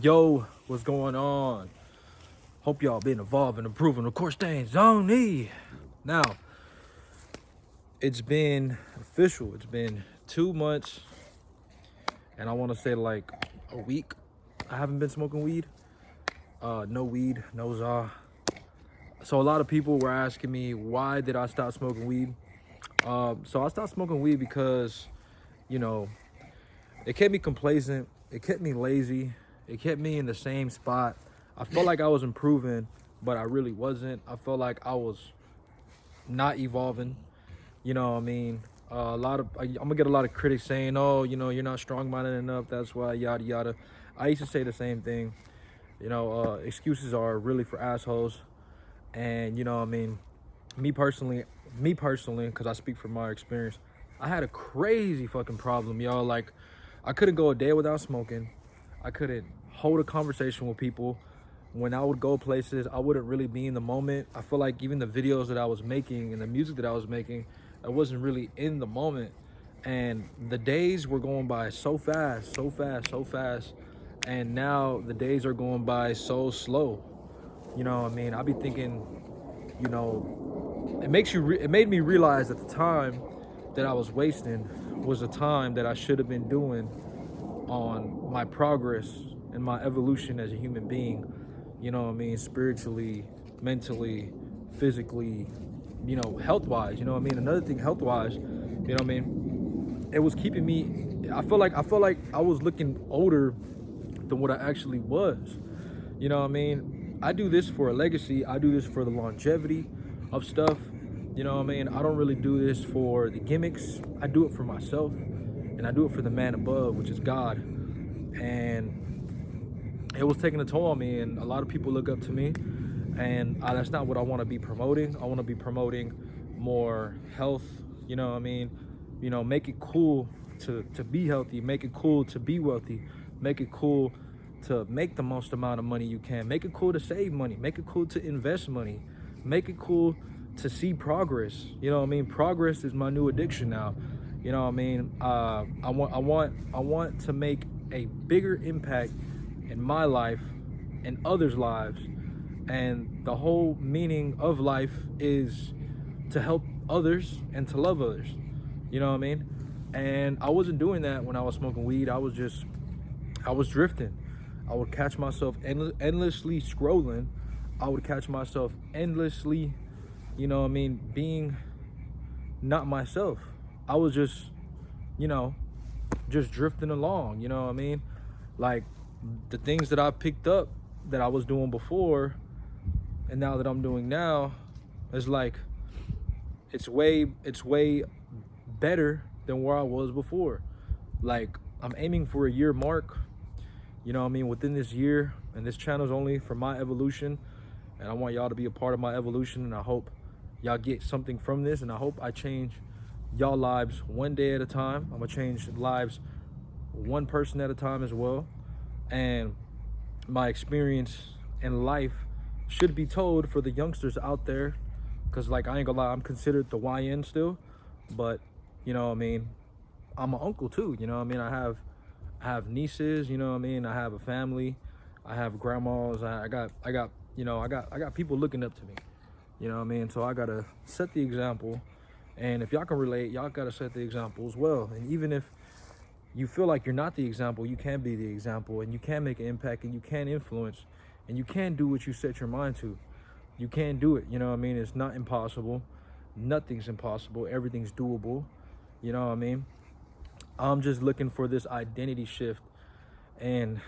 Yo, what's going on? Hope y'all been evolving, improving. Of course, staying zony. Now, it's been official. It's been 2 months, and I want to say like a week. I haven't been smoking weed. No weed, no za. So a lot of people were asking me why did I stop smoking weed. So I stopped smoking weed because, you know, it kept me complacent. It kept me lazy. It kept me in the same spot. I felt like I was improving, but I really wasn't. I felt like I was not evolving. You know what I mean? I'm gonna get a lot of critics saying, "Oh, you're not strong-minded enough. That's why yada yada." I used to say the same thing. Excuses are really for assholes. And you know what I mean? Me personally, because I speak from my experience, I had a crazy fucking problem, y'all. Like, I couldn't go a day without smoking. I couldn't hold a conversation with people. When I would go places, I wouldn't really be in the moment. I feel like even the videos that I was making and the music that I was making, I wasn't really in the moment. And the days were going by so fast, so fast, so fast. And now the days are going by so slow. You know what I mean? I be thinking, you know, it made me realize that the time that I was wasting was the time that I should have been doing on my progress and my evolution as a human being. You know what I mean? Spiritually, mentally, physically, health wise. You know what I mean? Another thing, health wise, you know what I mean? It was keeping me. I felt like I was looking older than what I actually was. You know what I mean? I do this for a legacy. I do this for the longevity of stuff. You know what I mean? I don't really do this for the gimmicks. I do it for myself, and I do it for the man above, which is God. And it was taking a toll on me, and a lot of people look up to me, and that's not what I want to be promoting. I want to be promoting more health. You know what I mean? Make it cool to be healthy. Make it cool to be wealthy. Make it cool to make the most amount of money you can. Make it cool to save money. Make it cool to invest money. Make it cool to see progress. You know what I mean? Progress is my new addiction now. You know what I mean? I want to make a bigger impact in my life and others' lives. And the whole meaning of life is to help others and to love others. You know what I mean? And I wasn't doing that when I was smoking weed. I was drifting. I would catch myself endlessly scrolling. I would catch myself endlessly, being not myself. I was you know, just drifting along, you know what I mean? Like, the things that I picked up that I was doing before and now that I'm doing now is like it's way better than where I was before. Like, I'm aiming for a year mark, you know what I mean, within this year, and this channel's only for my evolution, and I want y'all to be a part of my evolution, and I hope y'all get something from this, and I hope I change y'all lives one day at a time. I'm gonna change lives one person at a time as well. And my experience in life should be told for the youngsters out there, because, like, I ain't gonna lie, I'm considered the YN still, but you know what I mean, I'm an uncle too. You know what I mean? I have nieces. You know what I mean? I have a family. I have grandmas. I got people looking up to me. You know what I mean? So I gotta set the example. And if y'all can relate, y'all gotta set the example as well. And even if you feel like you're not the example, you can be the example, and you can make an impact, and you can influence, and you can do what you set your mind to. You can do it. You know what I mean? It's not impossible. Nothing's impossible. Everything's doable. You know what I mean? I'm just looking for this identity shift, and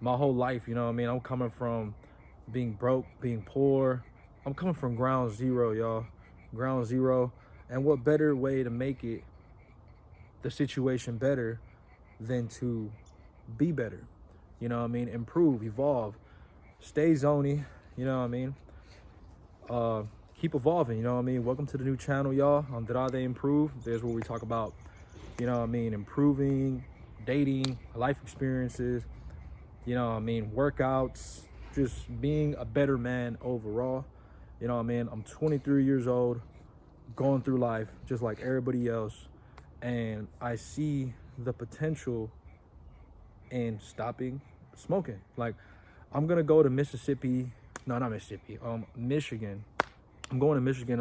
my whole life, you know what I mean? I'm coming from being broke, being poor. I'm coming from ground zero, y'all. Ground zero. And what better way to make it, the situation better, than to be better? You know what I mean? Improve, evolve, stay zony, you know what I mean? Uh, Keep evolving, you know what I mean? Welcome to the new channel, y'all. On Did I They Improve? There's where we talk about, you know what I mean, improving, dating, life experiences, you know what I mean, workouts, just being a better man overall. You know what I mean? I'm 23 years old, going through life just like everybody else, and I see the potential in stopping smoking. Like, I'm gonna go to Mississippi. No, not Mississippi. Michigan. I'm going to Michigan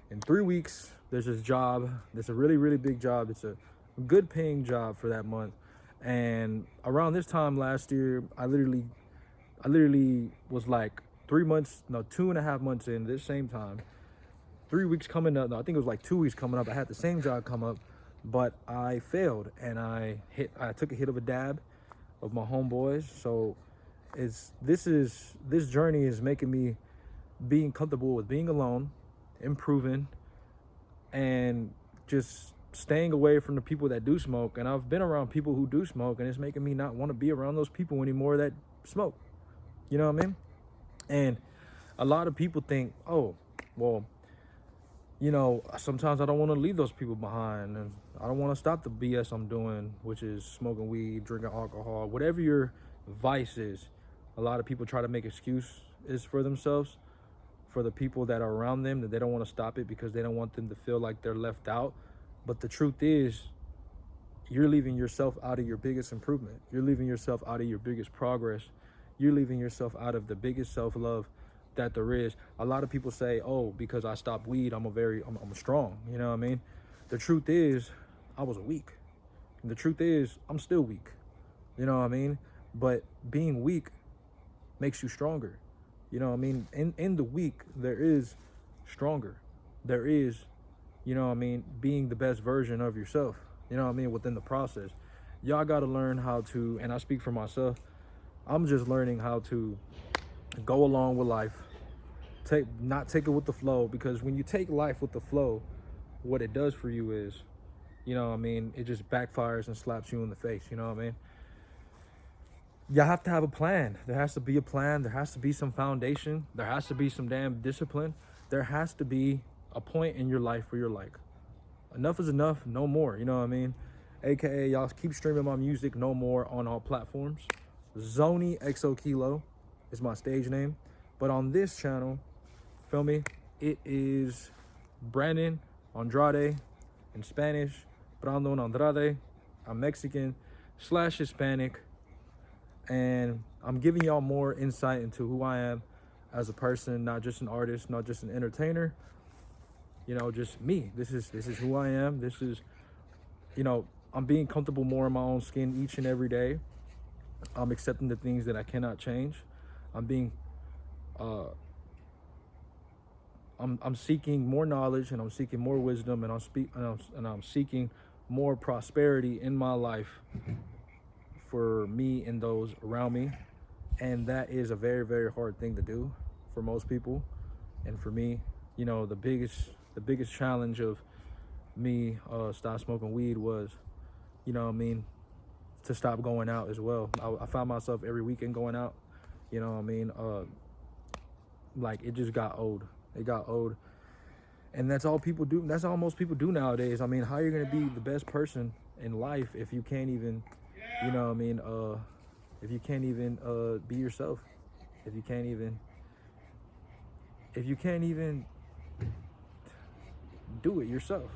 in 3 weeks. There's this job. There's a really, really big job. It's a good paying job for that month. And around this time last year, I literally was like 2.5 months in this same time. 3 weeks coming up. No, I think it was like 2 weeks coming up. I had the same job come up, but I failed and I took a hit of a dab of my homeboys. So this journey is making me being comfortable with being alone, improving, and just staying away from the people that do smoke. And I've been around people who do smoke, and it's making me not want to be around those people anymore that smoke. You know what I mean? And a lot of people think, oh, well, sometimes I don't want to leave those people behind, and I don't want to stop the BS I'm doing, which is smoking weed, drinking alcohol, whatever your vice is. A lot of people try to make excuses for themselves, for the people that are around them, that they don't want to stop it because they don't want them to feel like they're left out. But the truth is, you're leaving yourself out of your biggest improvement. You're leaving yourself out of your biggest progress. You're leaving yourself out of the biggest self-love that there is. A lot of people say, oh, because I stopped weed, I'm strong. You know what I mean? The truth is, I was weak. And the truth is, I'm still weak. You know what I mean? But being weak makes you stronger. You know what I mean? In the weak, there is stronger. There is, being the best version of yourself. You know what I mean? Within the process. Y'all got to learn how to, and I speak for myself, I'm just learning how to go along with life. Not take it with the flow, because when you take life with the flow, what it does for you is, it just backfires and slaps you in the face. You know what I mean? You have to have a plan. There has to be a plan. There has to be some foundation. There has to be some damn discipline. There has to be a point in your life where you're like, enough is enough, no more. You know what I mean? AKA, y'all keep streaming my music no more on all platforms. Zony XO Kilo is my stage name. But on this channel, feel me, it is Brandon Andrade in Spanish. Brandon Andrade. I'm Mexican / Hispanic. And I'm giving y'all more insight into who I am as a person, not just an artist, not just an entertainer. Just me. This is who I am. This is, I'm being comfortable more in my own skin each and every day. I'm accepting the things that I cannot change. I'm seeking more knowledge, and I'm seeking more wisdom, and I'm seeking more prosperity in my life for me and those around me. And that is a very, very hard thing to do for most people. And for me, the biggest challenge of me stop smoking weed was, to stop going out as well. I found myself every weekend going out. Like, it just got old. It got old. And that's all people do. That's all most people do nowadays. I mean, how are you gonna be the best person in life if you can't even, if you can't even be yourself? If you can't even do it yourself?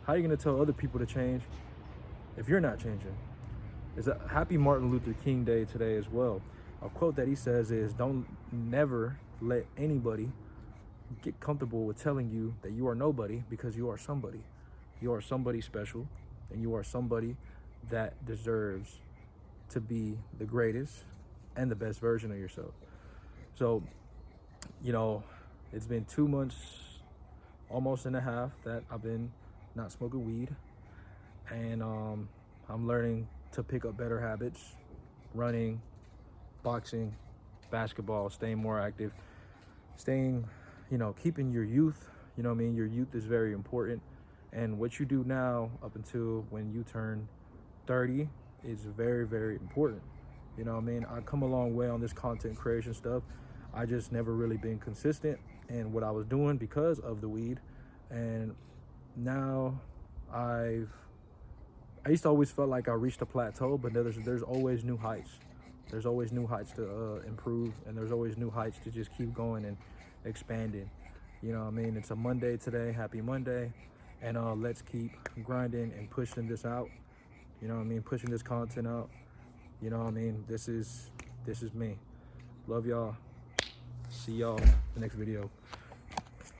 How are you gonna tell other people to change if you're not changing? It's a happy Martin Luther King Day today as well. A quote that he says is, don't never let anybody get comfortable with telling you that you are nobody, because you are somebody. You are somebody special, and you are somebody that deserves to be the greatest and the best version of yourself. So, it's been 2 months, almost and a half, that I've been not smoking weed. And I'm learning to pick up better habits: running, boxing, basketball, staying more active, keeping your youth. Your youth is very important. And what you do now up until when you turn 30 is very, very important. I come a long way on this content creation stuff. I just never really been consistent in what I was doing because of the weed. And now I used to always felt like I reached a plateau, but there's always new heights. There's always new heights to improve, and there's always new heights to just keep going and expanding. It's a Monday today. Happy Monday. And let's keep grinding and pushing this out. Pushing this content out. You know what I mean? This is me. Love y'all. See y'all in the next video.